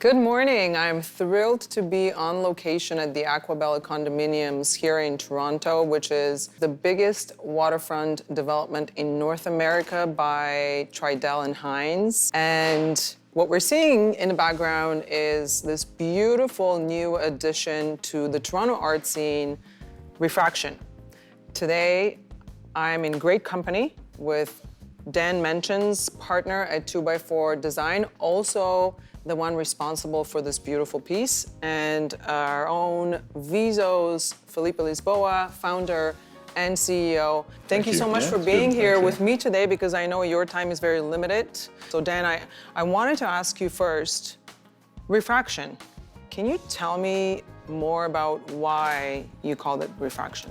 Good morning. I'm thrilled to be on location at the AQUABELLA condominiums here in Toronto, which is the biggest waterfront development in North America by Tridel and Hines. And what we're seeing in the background is this beautiful new addition to the Toronto art scene, Refraction. Today, I'm in great company with Dan Manchions, partner at 2x4 Design, also the one responsible for this beautiful piece, and our own VISO's Filipe Lisboa, founder and CEO. Thank you so much for being here with me today, because I know your time is very limited. So Dan, I wanted to ask you first, Refraction. Can you tell me more about why you called it Refraction?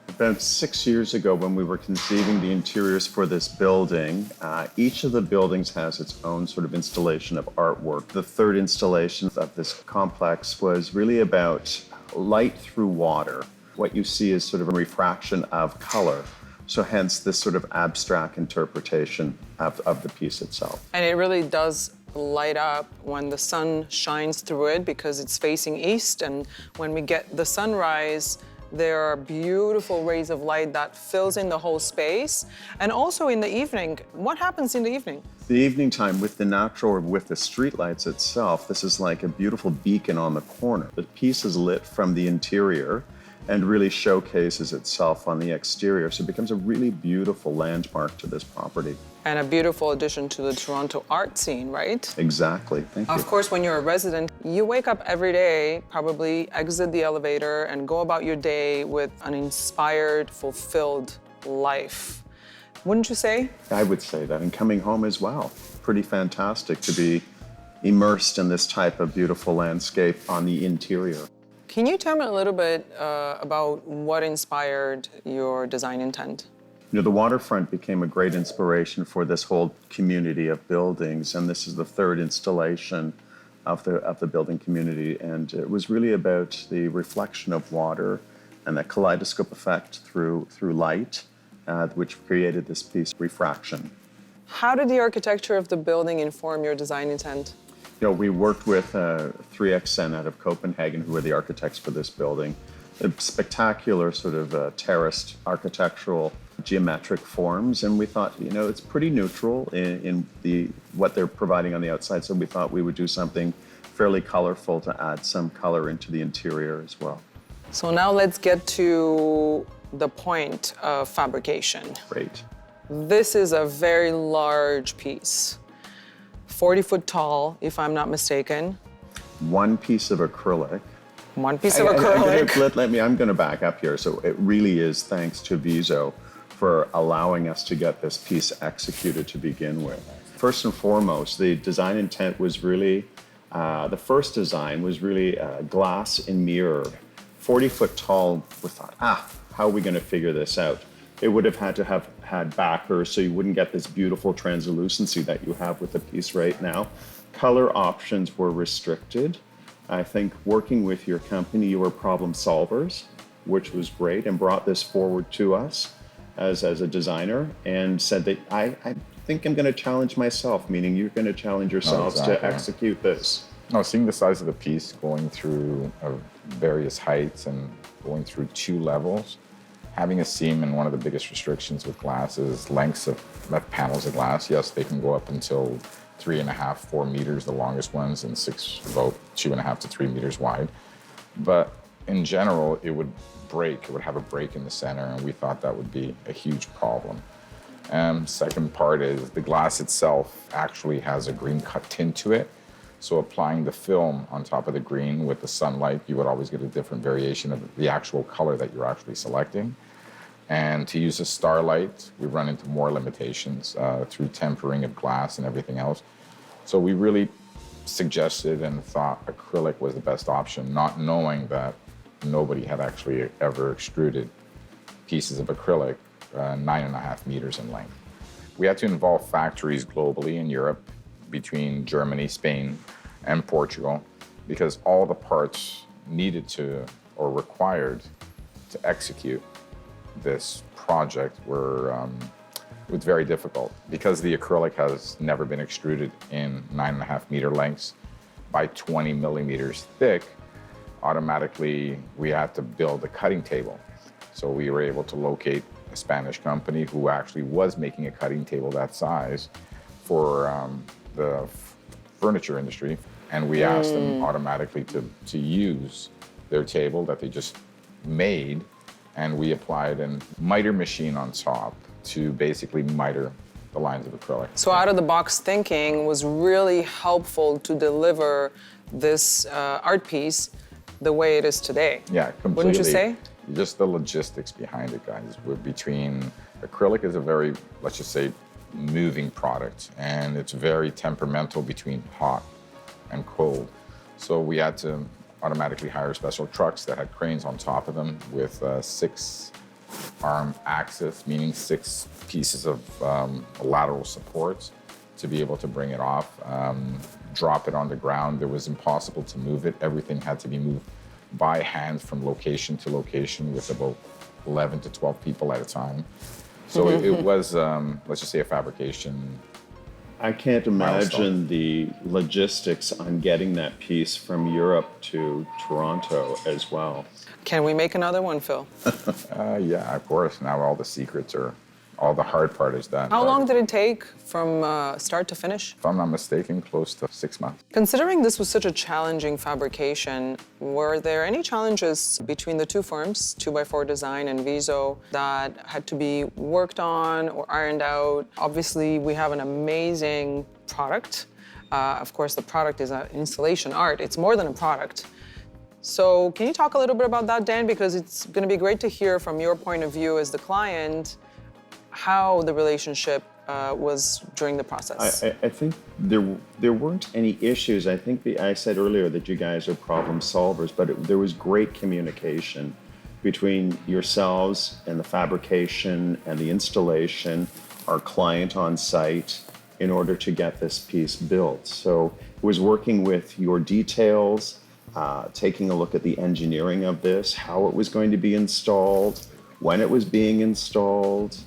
About 6 years ago, when we were conceiving the interiors for this building, each of the buildings has its own sort of installation of artwork. The third installation of this complex was really about light through water. What you see is sort of a refraction of color. So hence this sort of abstract interpretation of the piece itself. And it really does light up when the sun shines through it, because it's facing east, and when we get the sunrise, there are beautiful rays of light that fills in the whole space. And also in the evening, what happens in the evening? The evening time with the natural, or with the streetlights itself, this is like a beautiful beacon on the corner. The piece is lit from the interior and really showcases itself on the exterior. So it becomes a really beautiful landmark to this property. And a beautiful addition to the Toronto art scene, right? Exactly, thank you. Of course, when you're a resident, you wake up every day, probably exit the elevator and go about your day with an inspired, fulfilled life. Wouldn't you say? I would say that, and coming home as well. Pretty fantastic to be immersed in this type of beautiful landscape on the interior. Can you tell me a little bit about what inspired your design intent? You know, the waterfront became a great inspiration for this whole community of buildings, and this is the third installation of the building community, and it was really about the reflection of water and that kaleidoscope effect through light, which created this piece, Refraction. How did the architecture of the building inform your design intent? You know, we worked with 3XN out of Copenhagen, who were the architects for this building. A spectacular sort of terraced architectural geometric forms, and we thought, you know, it's pretty neutral in what they're providing on the outside, so we thought we would do something fairly colorful to add some color into the interior as well. So now let's get to the point of fabrication. Great. This is a very large piece, 40 foot tall, if I'm not mistaken. One piece of acrylic. One piece of acrylic. I'm going to back up here. So it really is thanks to VISO for allowing us to get this piece executed to begin with. First and foremost, the design intent was really, the first design was really glass and mirror. 40 foot tall, we thought, how are we going to figure this out? It would have had to have had backers so you wouldn't get this beautiful translucency that you have with the piece right now. Color options were restricted. I think working with your company, you were problem solvers, which was great, and brought this forward to us as a designer, and said that I think I'm going to challenge myself, meaning you're going to challenge yourselves to execute this. No, seeing the size of the piece going through various heights and going through 2 levels, having a seam, and one of the biggest restrictions with glass is lengths of panels of glass. Yes, they can go up until 3.5, 4 meters, the longest ones, and about 2.5 to 3 meters wide. But in general, it would break. It would have a break in the center, and we thought that would be a huge problem. Second part is the glass itself actually has a green cut tint to it. So applying the film on top of the green with the sunlight, you would always get a different variation of the actual color that you're actually selecting. And to use a starlight, we run into more limitations through tempering of glass and everything else. So we really suggested and thought acrylic was the best option, not knowing that nobody had actually ever extruded pieces of acrylic 9.5 meters in length. We had to involve factories globally in Europe, between Germany, Spain, and Portugal, because all the parts needed to, or required to execute this project were was very difficult because the acrylic has never been extruded in 9.5 meter lengths. by 20 millimeters thick, automatically we had to build a cutting table. So we were able to locate a Spanish company who actually was making a cutting table that size for the furniture industry. And we asked them automatically to use their table that they just made, and we applied a miter machine on top to basically miter the lines of acrylic. So out-of-the-box thinking was really helpful to deliver this art piece the way it is today. Yeah, completely. Wouldn't you say? Just the logistics behind it, guys. Between acrylic is a very, let's just say, moving product, and it's very temperamental between hot and cold. So we had to automatically hire special trucks that had cranes on top of them with 6-arm axis, meaning 6 pieces of lateral supports to be able to bring it off, drop it on the ground. It was impossible to move it. Everything had to be moved by hand from location to location with about 11 to 12 people at a time. So it was, let's just say, a fabrication. I can't imagine the logistics on getting that piece from Europe to Toronto as well. Can we make another one, Phil? Yeah, of course. Now all the secrets are, all the hard part is done. How long did it take from start to finish? If I'm not mistaken, close to 6 months. Considering this was such a challenging fabrication, were there any challenges between the two firms, 2x4 Design and VISO, that had to be worked on or ironed out? Obviously, we have an amazing product. Of course, the product is an installation art. It's more than a product. So can you talk a little bit about that, Dan? Because it's going to be great to hear from your point of view as the client how the relationship was during the process. I think there weren't any issues. I think I said earlier that you guys are problem solvers, but there was great communication between yourselves and the fabrication and the installation, our client on site, in order to get this piece built. So it was working with your details, taking a look at the engineering of this, how it was going to be installed, when it was being installed,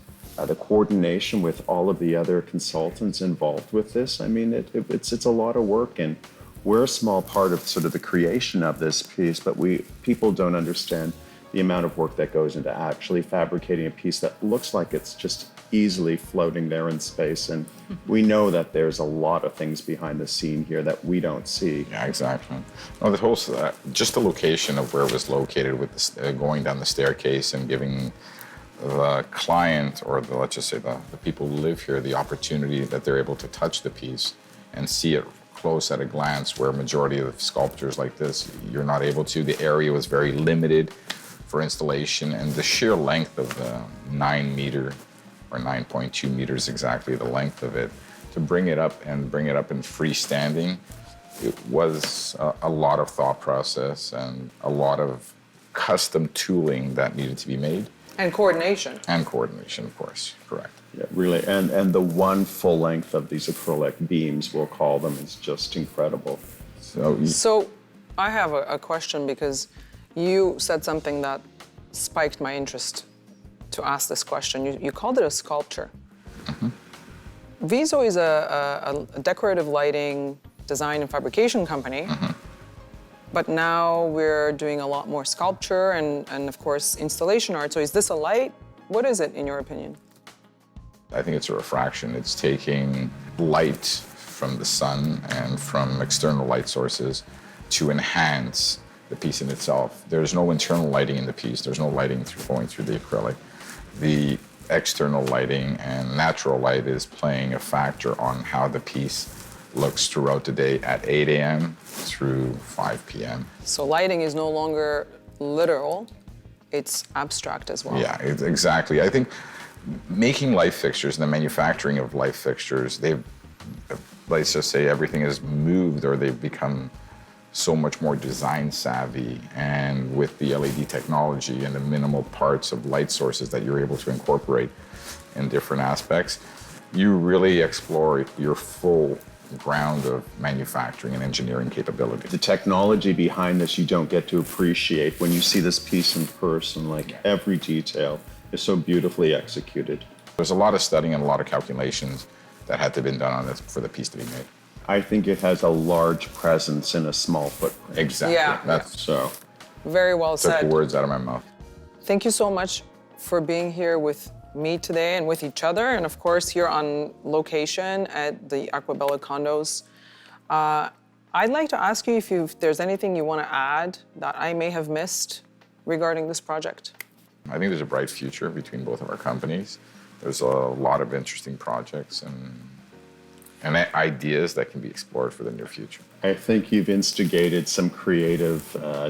the coordination with all of the other consultants involved with this. I mean, it's a lot of work, and we're a small part of sort of the creation of this piece, but people don't understand the amount of work that goes into actually fabricating a piece that looks like it's just easily floating there in space. And we know that there's a lot of things behind the scene here that we don't see. Yeah, exactly. No, the whole, just the location of where it was located with the, going down the staircase and giving the client, or let's just say the people who live here, the opportunity that they're able to touch the piece and see it close at a glance, where majority of sculptures like this, you're not able to. The area was very limited for installation, and the sheer length of the 9 meter, or 9.2 meters exactly, the length of it, to bring it up in freestanding, it was a lot of thought process and a lot of custom tooling that needed to be made. And coordination. And coordination, of course, correct. Yeah, really, and the one full length of these acrylic beams, we'll call them, is just incredible. So I have a question, because you said something that spiked my interest to ask this question. You called it a sculpture. VISO is a decorative lighting design and fabrication company. But now we're doing a lot more sculpture and of course, installation art. So is this a light? What is it, in your opinion? I think it's a refraction. It's taking light from the sun and from external light sources to enhance the piece in itself. There's no internal lighting in the piece. There's no lighting going through the acrylic. The external lighting and natural light is playing a factor on how the piece looks throughout the day at 8 a.m. through 5 p.m. So lighting is no longer literal, it's abstract as well. Yeah, exactly. I think making light fixtures and the manufacturing of light fixtures, let's just say everything has moved, or they've become so much more design savvy, and with the LED technology and the minimal parts of light sources that you're able to incorporate in different aspects, you really explore your full ground of manufacturing and engineering capability. The technology behind this you don't get to appreciate when you see this piece in person. Like, every detail is so beautifully executed. There's a lot of studying and a lot of calculations that had to be done on this for the piece to be made. I think it has a large presence in a small footprint. Exactly. Yeah. That's So, Very well took the said. words out of my mouth. Thank you so much for being here with me today and with each other, and of course here on location at the AQUABELLA condos. I'd like to ask you if there's anything you want to add that I may have missed regarding this project. I think there's a bright future between both of our companies. There's a lot of interesting projects and ideas that can be explored for the near future. I think you've instigated some creative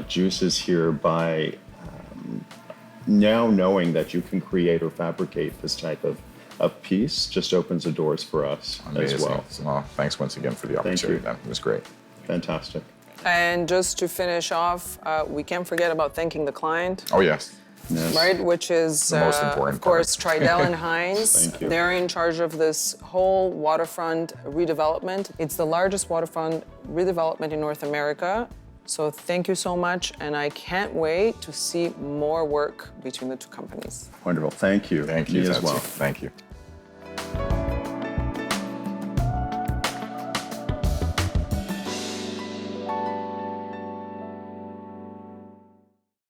juices here by now knowing that you can create or fabricate this type of piece just opens the doors for us Amazing. as well. So, thanks once again for the you. opportunity, Dan. It was great. Fantastic. And just to finish off, we can't forget about thanking the client. Oh, yes. Yes. Right, which is, The most important of course, part. Tridel and Hines. Thank you. They're in charge of this whole waterfront redevelopment. It's the largest waterfront redevelopment in North America. So thank you so much, and I can't wait to see more work between the two companies. Wonderful. Thank you. Thank you, Me as Tzetzy. well. Thank you.